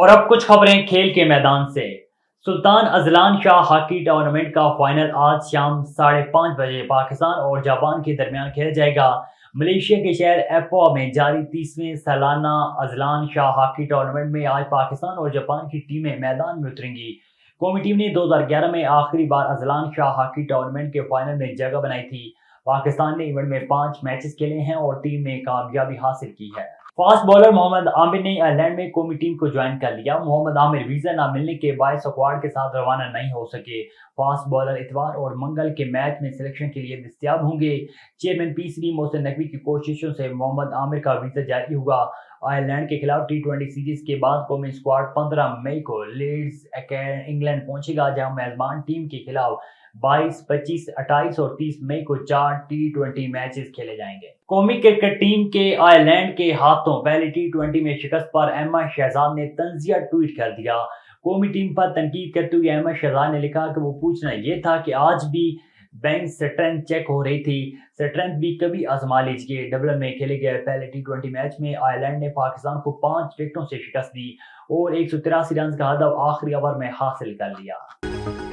اور اب کچھ خبریں کھیل کے میدان سے۔ سلطان ازلان شاہ ہاکی ٹورنامنٹ کا فائنل آج شام 5:30 بجے پاکستان اور جاپان کے درمیان کھیلا جائے گا۔ ملائیشیا کے شہر ایپوا میں جاری 30ویں سالانہ ازلان شاہ ہاکی ٹورنامنٹ میں آج پاکستان اور جاپان کی ٹیمیں میدان میں اتریں گی۔ قومی ٹیم نے 2011 میں آخری بار ازلان شاہ ہاکی ٹورنامنٹ کے فائنل میں جگہ بنائی تھی۔ پاکستان نے ایونٹ میں 5 میچز کھیلے ہیں اور ٹیم نے کامیابی حاصل کی ہے۔ فاسٹ بالر محمد عامر نے آئرلینڈ میں قومی ٹیم کو جوائن کر لیا۔ محمد عامر ویزا نہ ملنے کے باعث اسکواڈ کے ساتھ روانہ نہیں ہو سکے۔ فاسٹ بالر اتوار اور منگل کے میچ میں سلیکشن کے لیے دستیاب ہوں گے۔ Chairman P C B Mohsin Naqvi کی کوششوں سے محمد عامر کا ویزا جاری ہوگا۔ آئرلینڈ کے خلاف T20 سیریز کے بعد قومی اسکواڈ 15 مئی کو لیڈز انگلینڈ پہنچے گا، جہاں میزبان ٹیم کے خلاف 22، 25، 28 اور 30 مئی کو 4 T20 میچز کھیلے جائیں گے۔ قومی کرکٹ ٹیم کے آئرلینڈ کے ہاتھوں پہلی T20 میں شکست پر احمد شہزاد نے طنزیہ ٹویٹ کر دیا۔ قومی ٹیم پر تنقید کرتے ہوئے احمد شہزاد نے لکھا کہ وہ پوچھنا یہ تھا کہ آج بھی بینک اسٹرینتھ چیک ہو رہی تھی، اسٹرینتھ بھی کبھی آزما لیجیے۔ ڈبلن میں کھیلے گئے پہلے T20 میچ میں آئرلینڈ نے پاکستان کو 5 وکٹوں سے شکست دی اور 183 رنز کا ہدف آخری اوور میں حاصل کر لیا۔